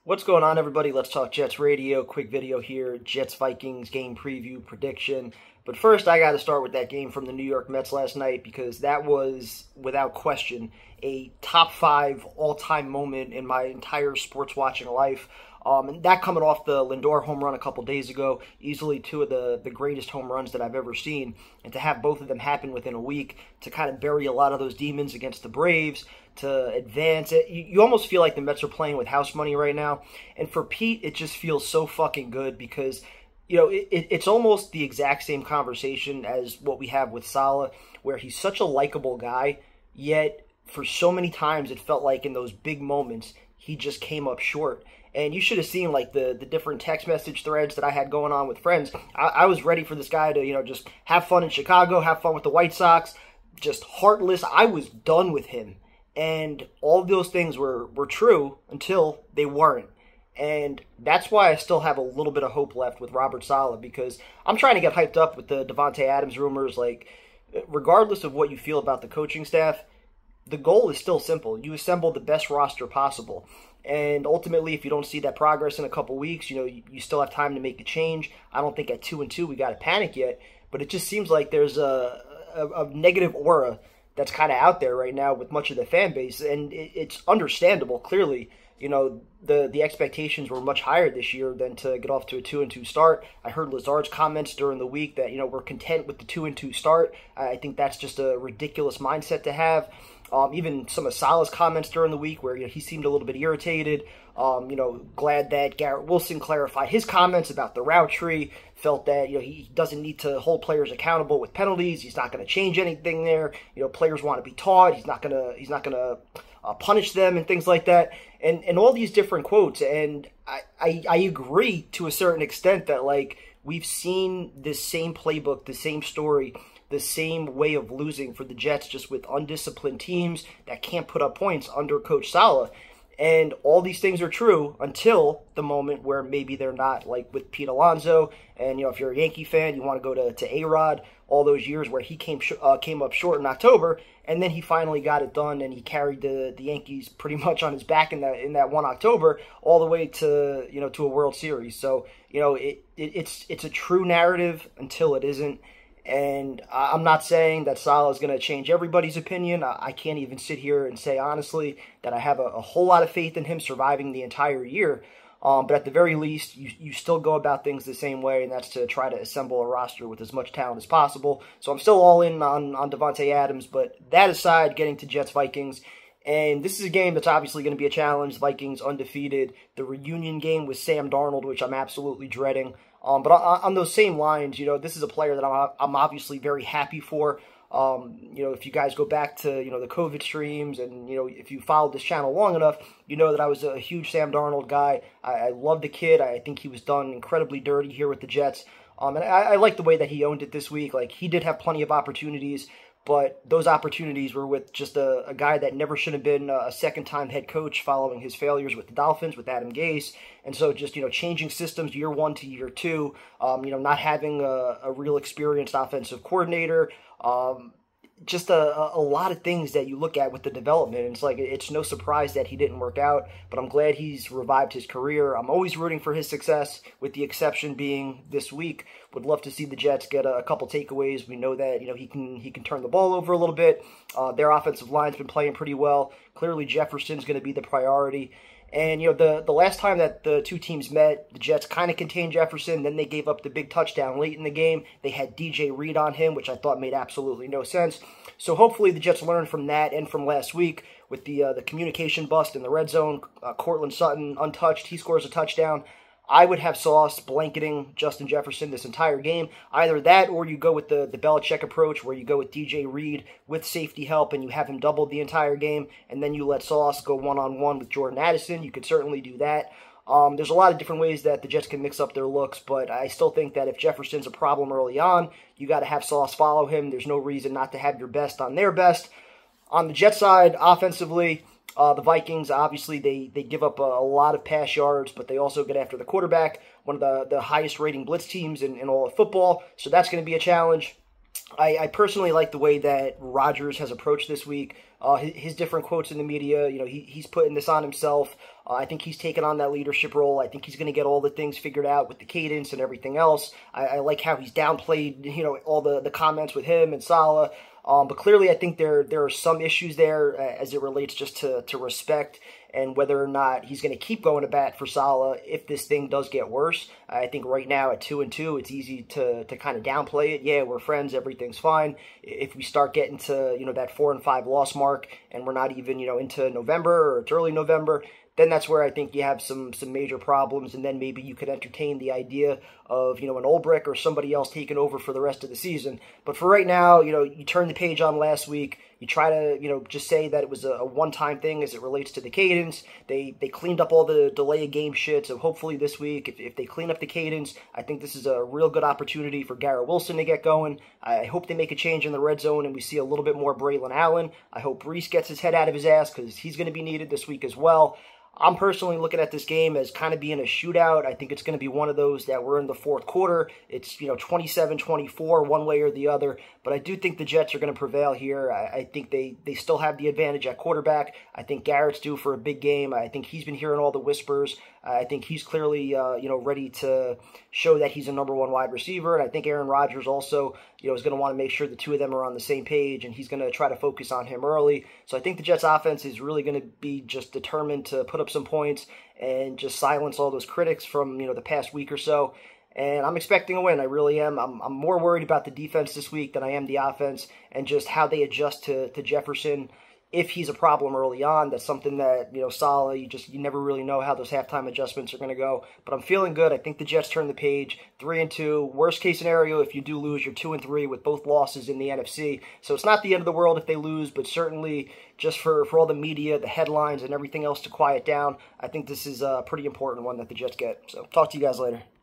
What's going on, everybody? Let's talk Jets radio. Quick video here. Jets Vikings game preview prediction. But first, I got to start with that game from the New York Mets last night because that was, without question, a top 5 all-time moment in my entire sports watching life. And that coming off the Lindor home run a couple days ago, easily two of the greatest home runs that I've ever seen. And to have both of them happen within a week, to kind of bury a lot of those demons against the Braves, to advance it. You almost feel like the Mets are playing with house money right now. And for Pete, it just feels so fucking good because, you know, it's almost the exact same conversation as what we have with Saleh, where he's such a likable guy, yet for so many times it felt like in those big moments, he just came up short. And you should have seen, like, the different text message threads that I had going on with friends. I was ready for this guy to, you know, just have fun in Chicago, have fun with the White Sox, just heartless. I was done with him. And all of those things were true until they weren't. And that's why I still have a little bit of hope left with Robert Saleh, because I'm trying to get hyped up with the Davante Adams rumors. Like, regardless of what you feel about the coaching staff, the goal is still simple. You assemble the best roster possible. And ultimately, if you don't see that progress in a couple weeks, you know, you still have time to make a change. I don't think at 2-2 we got to panic yet, but it just seems like there's a negative aura that's kind of out there right now with much of the fan base, and it's understandable. Clearly, you know, the expectations were much higher this year than to get off to a 2-2 start. I heard Lazard's comments during the week that, you know, we're content with the 2-2 start. I think that's just a ridiculous mindset to have. Even some of Saleh's comments during the week where, you know, he seemed a little bit irritated. You know, glad that Garrett Wilson clarified his comments about the route tree, felt that, you know, he doesn't need to hold players accountable with penalties. He's not going to change anything there. You know, players want to be taught. He's not going to punish them and things like that. And all these different quotes. And I agree to a certain extent that, like, we've seen this same playbook, the same story, the same way of losing for the Jets, just with undisciplined teams that can't put up points under Coach Saleh. And all these things are true until the moment where maybe they're not, like with Pete Alonso. And, you know, if you're a Yankee fan, you want to go to A-Rod, all those years where he came up short in October, and then he finally got it done, and he carried the Yankees pretty much on his back in that one October, all the way to, you know, to a World Series. So, you know, it's a true narrative until it isn't. And I'm not saying that Saleh is going to change everybody's opinion. I can't even sit here and say honestly that I have a whole lot of faith in him surviving the entire year. But at the very least, you still go about things the same way, and that's to try to assemble a roster with as much talent as possible. So I'm still all in on Davante Adams. But that aside, getting to Jets-Vikings, and this is a game that's obviously going to be a challenge. Vikings undefeated. The reunion game with Sam Darnold, which I'm absolutely dreading. But on those same lines, you know, this is a player that I'm obviously very happy for. You know, if you guys go back to, you know, the COVID streams and, you know, if you followed this channel long enough, you know that I was a huge Sam Darnold guy. I love the kid. I think he was done incredibly dirty here with the Jets. And I like the way that he owned it this week. Like, he did have plenty of opportunities, but those opportunities were with just a guy that never should have been a second-time head coach following his failures with the Dolphins, with Adam Gase. And so just, you know, changing systems year 1 to year 2, you know, not having a real experienced offensive coordinator, just a lot of things that you look at with the development. And it's like, it's no surprise that he didn't work out, but I'm glad he's revived his career. I'm always rooting for his success, with the exception being this week. Would love to see the Jets get a couple takeaways. We know that, you know, he can turn the ball over a little bit. Their offensive line's been playing pretty well. Clearly Jefferson's going to be the priority. And, you know, the last time that the two teams met, the Jets kind of contained Jefferson. Then they gave up the big touchdown late in the game. They had DJ Reed on him, which I thought made absolutely no sense. So hopefully the Jets learn from that and from last week with the communication bust in the red zone. Cortland Sutton untouched. He scores a touchdown. I would have Sauce blanketing Justin Jefferson this entire game. Either that, or you go with the Belichick approach, where you go with DJ Reed with safety help and you have him doubled the entire game, and then you let Sauce go one-on-one with Jordan Addison. You could certainly do that. There's a lot of different ways that the Jets can mix up their looks, but I still think that if Jefferson's a problem early on, you got to have Sauce follow him. There's no reason not to have your best on their best. On the Jets side, offensively, the Vikings, obviously, they give up a lot of pass yards, but they also get after the quarterback, one of the highest rating blitz teams in all of football, so that's going to be a challenge. I personally like the way that Rodgers has approached this week. His different quotes in the media, he's putting this on himself. I think he's taken on that leadership role. I think he's going to get all the things figured out with the cadence and everything else. I like how he's downplayed, all the comments with him and Saleh. But clearly, I think there are some issues there as it relates just to respect and whether or not he's going to keep going to bat for Saleh if this thing does get worse. I think right now at 2-2, it's easy to kind of downplay it. Yeah, we're friends, everything's fine. If we start getting to that 4-5 loss mark and we're not even into November or it's early November, then that's where I think you have some major problems, and then maybe you could entertain the idea of, an Ulbrich or somebody else taking over for the rest of the season. But for right now, you turn the page on last week. You try to, just say that it was a one-time thing as it relates to the cadence. They cleaned up all the delay of game shit, so hopefully this week, if they clean up the cadence, I think this is a real good opportunity for Garrett Wilson to get going. I hope they make a change in the red zone and we see a little bit more Braylon Allen. I hope Reese gets his head out of his ass because he's going to be needed this week as well. I'm personally looking at this game as kind of being a shootout. I think it's going to be one of those that we're in the fourth quarter. It's, 27-24, one way or the other. But I do think the Jets are going to prevail here. I think they still have the advantage at quarterback. I think Garrett's due for a big game. I think he's been hearing all the whispers. I think he's clearly, ready to show that he's a number one wide receiver. And I think Aaron Rodgers also, is going to want to make sure the two of them are on the same page, and he's going to try to focus on him early. So I think the Jets offense is really going to be just determined to put up some points and just silence all those critics from, the past week or so. And I'm expecting a win. I really am. I'm more worried about the defense this week than I am the offense and just how they adjust to Jefferson. If he's a problem early on, that's something that, Saleh, you never really know how those halftime adjustments are going to go. But I'm feeling good. I think the Jets turn the page, 3-2. Worst case scenario, if you do lose, you're 2-3 with both losses in the NFC. So it's not the end of the world if they lose, but certainly just for all the media, the headlines, and everything else to quiet down, I think this is a pretty important one that the Jets get. So talk to you guys later.